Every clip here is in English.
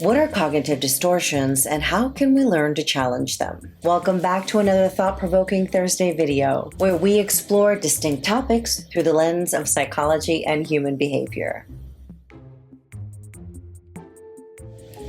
What are cognitive distortions and how can we learn to challenge them? Welcome back to another thought-provoking Thursday video where we explore distinct topics through the lens of psychology and human behavior.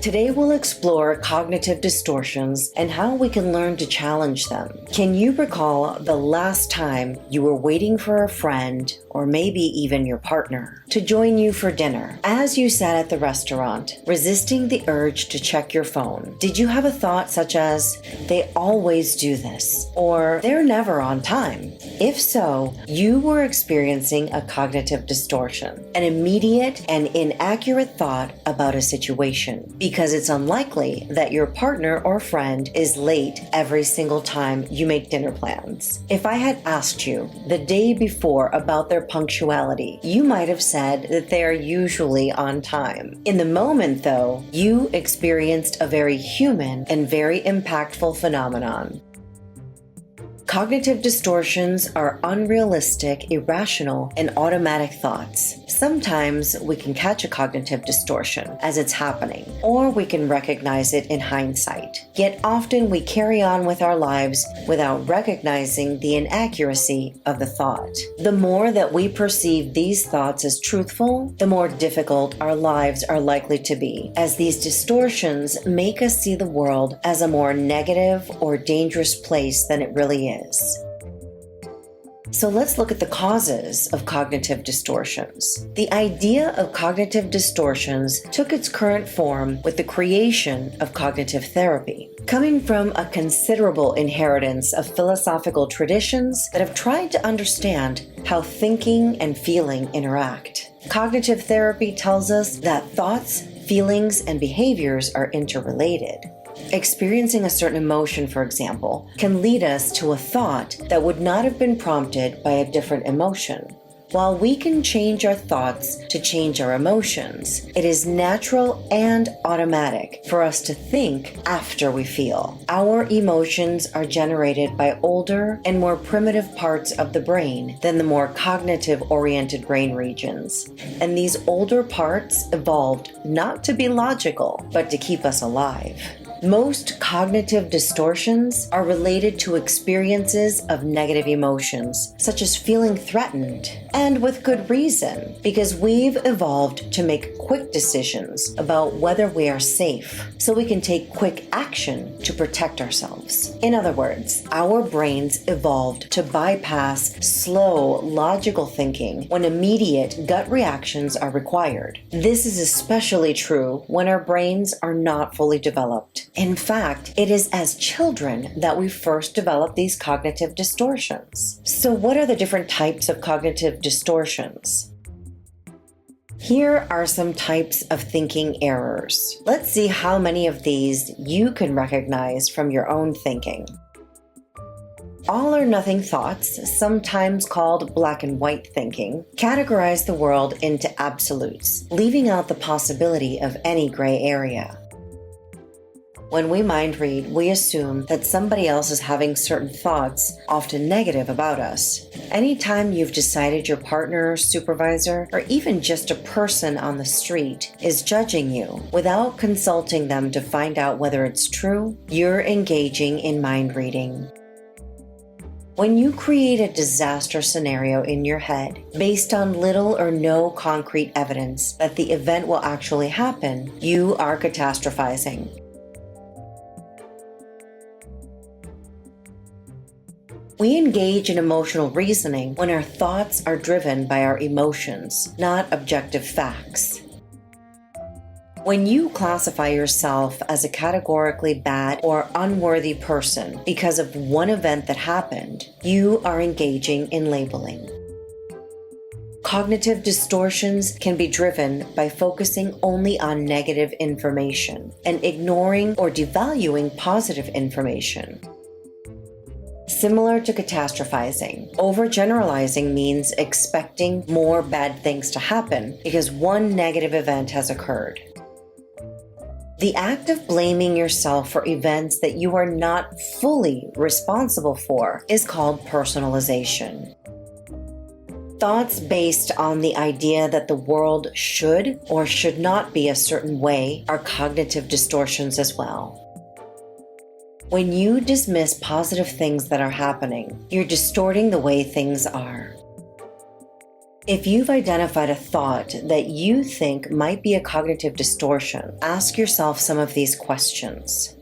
Today we'll explore cognitive distortions and how we can learn to challenge them. Can you recall the last time you were waiting for a friend, or maybe even your partner, to join you for dinner? As you sat at the restaurant, resisting the urge to check your phone, did you have a thought such as, "They always do this," or "They're never on time"? If so, you were experiencing a cognitive distortion, an immediate and inaccurate thought about a situation, because it's unlikely that your partner or friend is late every single time you make dinner plans. If I had asked you the day before about their punctuality, you might have said that they are usually on time. In the moment, though, you experienced a very human and very impactful phenomenon. Cognitive distortions are unrealistic, irrational, and automatic thoughts. Sometimes we can catch a cognitive distortion as it's happening, or we can recognize it in hindsight. Yet often we carry on with our lives without recognizing the inaccuracy of the thought. The more that we perceive these thoughts as truthful, the more difficult our lives are likely to be, as these distortions make us see the world as a more negative or dangerous place than it really is. So let's look at the causes of cognitive distortions. The idea of cognitive distortions took its current form with the creation of cognitive therapy, coming from a considerable inheritance of philosophical traditions that have tried to understand how thinking and feeling interact. Cognitive therapy tells us that thoughts, feelings, and behaviors are interrelated. Experiencing a certain emotion, for example, can lead us to a thought that would not have been prompted by a different emotion. While we can change our thoughts to change our emotions, it is natural and automatic for us to think after we feel. Our emotions are generated by older and more primitive parts of the brain than the more cognitive-oriented brain regions. And these older parts evolved not to be logical, but to keep us alive. Most cognitive distortions are related to experiences of negative emotions, such as feeling threatened, and with good reason, because we've evolved to make quick decisions about whether we are safe, so we can take quick action to protect ourselves. In other words, our brains evolved to bypass slow, logical thinking when immediate gut reactions are required. This is especially true when our brains are not fully developed. In fact, it is as children that we first develop these cognitive distortions. So what are the different types of cognitive distortions? Here are some types of thinking errors. Let's see how many of these you can recognize from your own thinking. All or nothing thoughts, sometimes called black and white thinking, categorize the world into absolutes, leaving out the possibility of any gray area. When we mind read, we assume that somebody else is having certain thoughts, often negative, about us. Anytime you've decided your partner, supervisor, or even just a person on the street is judging you without consulting them to find out whether it's true, you're engaging in mind reading. When you create a disaster scenario in your head based on little or no concrete evidence that the event will actually happen, you are catastrophizing. We engage in emotional reasoning when our thoughts are driven by our emotions, not objective facts. When you classify yourself as a categorically bad or unworthy person because of one event that happened, you are engaging in labeling. Cognitive distortions can be driven by focusing only on negative information and ignoring or devaluing positive information. Similar to catastrophizing, overgeneralizing means expecting more bad things to happen because one negative event has occurred. The act of blaming yourself for events that you are not fully responsible for is called personalization. Thoughts based on the idea that the world should or should not be a certain way are cognitive distortions as well. When you dismiss positive things that are happening, you're distorting the way things are. If you've identified a thought that you think might be a cognitive distortion, ask yourself some of these questions.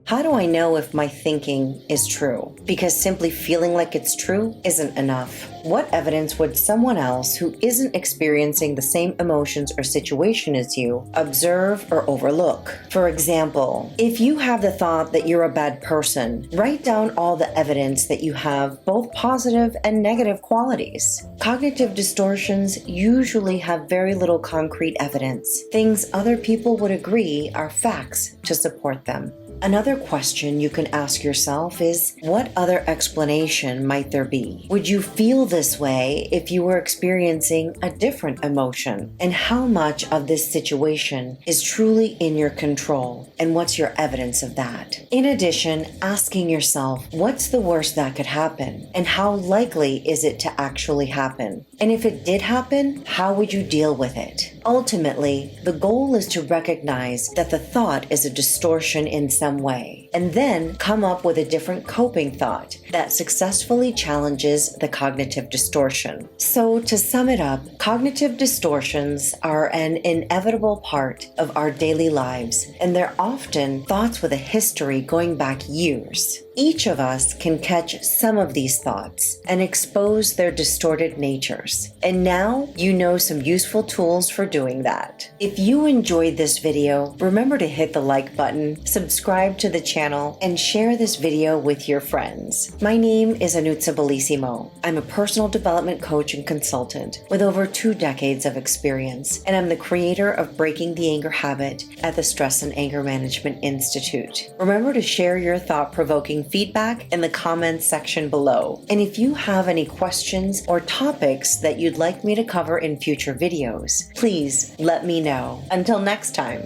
How do I know if my thinking is true? Because simply feeling like it's true isn't enough. What evidence would someone else who isn't experiencing the same emotions or situation as you observe or overlook? For example, if you have the thought that you're a bad person, write down all the evidence that you have both positive and negative qualities. Cognitive distortions usually have very little concrete evidence. Things other people would agree are facts to support them. Another question you can ask yourself is, what other explanation might there be? Would you feel this way if you were experiencing a different emotion? And how much of this situation is truly in your control? And what's your evidence of that? In addition, asking yourself, what's the worst that could happen? And how likely is it to actually happen? And if it did happen, how would you deal with it? Ultimately, the goal is to recognize that the thought is a distortion in some way, and then come up with a different coping thought that successfully challenges the cognitive distortion. So, to sum it up, cognitive distortions are an inevitable part of our daily lives, and they're often thoughts with a history going back years. Each of us can catch some of these thoughts and expose their distorted natures. And now you know some useful tools for doing that. If you enjoyed this video, remember to hit the like button, subscribe to the channel, and share this video with your friends. My name is Anutsa Bellissimo. I'm a personal development coach and consultant with over 2 decades of experience, and I'm the creator of Breaking the Anger Habit at the Stress and Anger Management Institute. Remember to share your thought-provoking feedback in the comments section below. And if you have any questions or topics that you'd like me to cover in future videos, please let me know. Until next time.